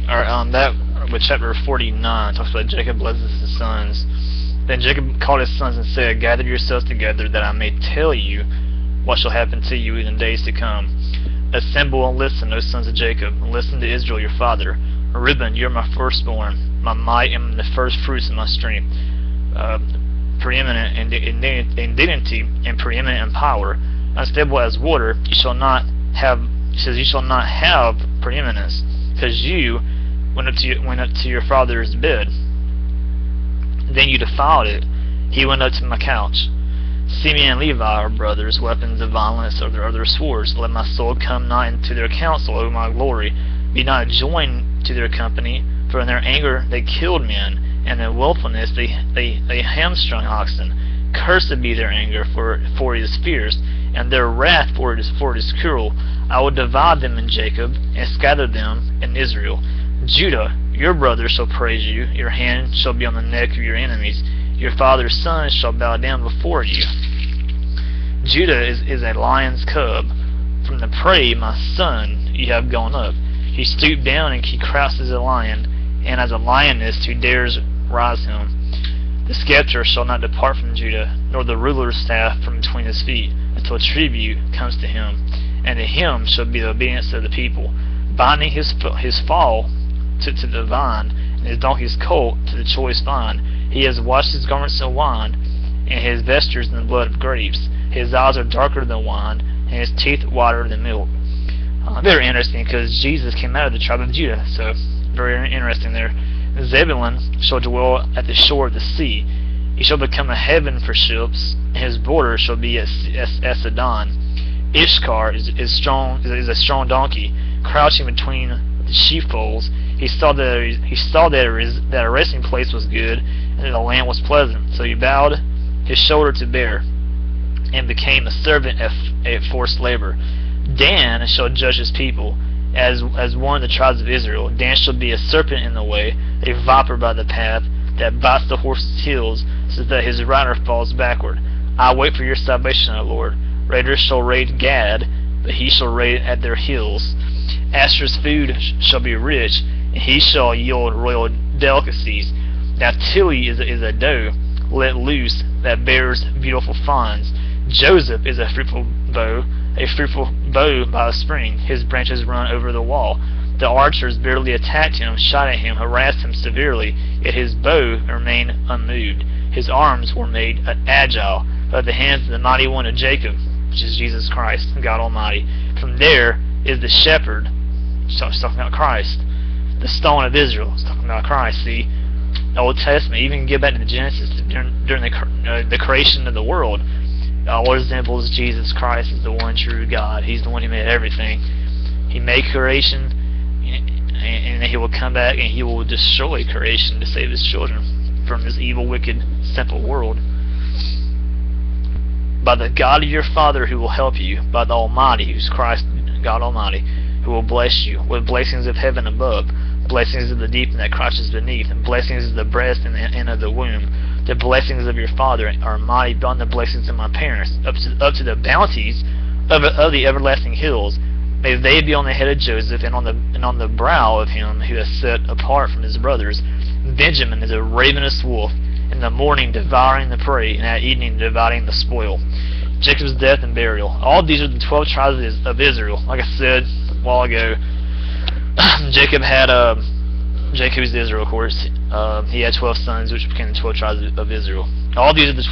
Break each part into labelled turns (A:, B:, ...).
A: or that with chapter 49 talks about Jacob blesses his sons. Then Jacob called his sons and said, "Gather yourselves together, that I may tell you what shall happen to you in the days to come. Assemble and listen, O sons of Jacob, and listen to Israel your father. Reuben, you are my firstborn, my might, and the first fruits of my strength, preeminent in dignity and preeminent in power, unstable as water. You shall not have." He says, "You shall not have preeminence, because you went up to your father's bed. Then you defiled it. He went up to my couch. Simeon and Levi are brothers, weapons of violence are their swords. Let my soul come not into their counsel, O my glory. Be not joined to their company, for in their anger they killed men, and in willfulness they hamstrung oxen. Cursed be their anger, for it is fierce, and their wrath, for it is cruel. I will divide them in Jacob, and scatter them in Israel. Judah, your brothers shall praise you. Your hand shall be on the neck of your enemies. Your father's sons shall bow down before you." Judah is a lion's cub. From the prey, my son, you have gone up. He stooped down and he crouched as a lion, and as a lioness who dares rise him. The scepter shall not depart from Judah, nor the ruler's staff from between his feet, until tribute comes to him, and to him shall be the obedience of the people, binding his fall to the vine, and his donkey's colt to the choice vine. He has washed his garments in wine, and his vestures in the blood of grapes. His eyes are darker than wine, and his teeth whiter than milk. Very interesting, because Jesus came out of the tribe of Judah, so very interesting there. Zebulun shall dwell at the shore of the sea. He shall become a haven for ships, and his border shall be as Sidon. Ishkar is a strong donkey, crouching between the sheepfolds. He saw that a resting place was good, and that the land was pleasant. So he bowed his shoulder to bear, and became a servant at forced labor. Dan shall judge his people, as one of the tribes of Israel. Dan shall be a serpent in the way, a viper by the path, that bites the horse's heels, so that his rider falls backward. I wait for your salvation, O Lord. Raiders shall raid Gad, but he shall raid at their heels. Asher's food shall be rich, and he shall yield royal delicacies. Naphtali is a doe let loose that bears beautiful fawns. Joseph is a fruitful bow by a spring. His branches run over the wall. The archers barely attacked him, shot at him, harassed him severely, yet his bow remained unmoved. His arms were made agile by the hands of the mighty one of Jacob, which is Jesus Christ, God Almighty. From there is the shepherd, it's talking about Christ. The stone of Israel, it's talking about Christ. See, the Old Testament, even get back to the Genesis, during the creation of the world, all resembles Jesus Christ as the one true God. He's the one who made everything. He made creation, and he will come back and he will destroy creation to save his children from this evil, wicked, sinful world. By the God of your Father who will help you, by the Almighty, who's Christ, God Almighty, who will bless you with blessings of heaven above, blessings of the deep and that crouches beneath, and blessings of the breast and of the womb. The blessings of your Father are mighty beyond the blessings of my parents, up to the bounties of the everlasting hills. May they be on the head of Joseph, and on the brow of him who is set apart from his brothers. Benjamin is a ravenous wolf, in the morning devouring the prey, and at evening dividing the spoil. Jacob's death and burial. All these are the 12 tribes of Israel. Like I said a while ago, Jacob is Israel, of course. He had 12 sons, which became the 12 tribes of Israel. All these are the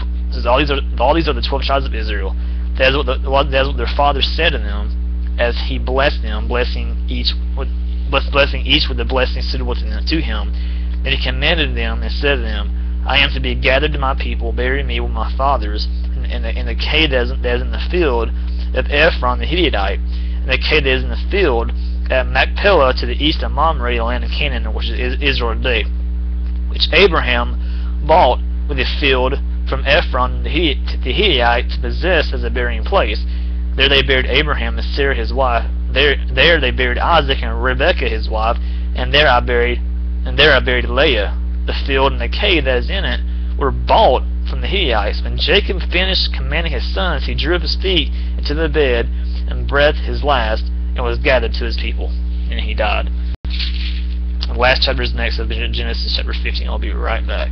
A: 12 tribes of Israel. That is what their father said to them, as he blessed them, blessing each with the blessing suitable to him. Then he commanded them and said to them, I am to be gathered to my people, bury me with my fathers, in the cave that is in the field of Ephron the Hittite, and the cave that is in the field at Machpelah to the east of Mamre, the land of Canaan, which is Israel today, which Abraham bought with a field from Ephron the Hittite to possess as a burying place. There they buried Abraham and Sarah his wife. There they buried Isaac and Rebekah his wife, and there I buried Leah. The field and the cave that is in it were bought from the Hittites. When Jacob finished commanding his sons, he drew up his feet into the bed and breathed his last, and was gathered to his people, and he died. last chapter is next of Genesis chapter 15. I'll be right back.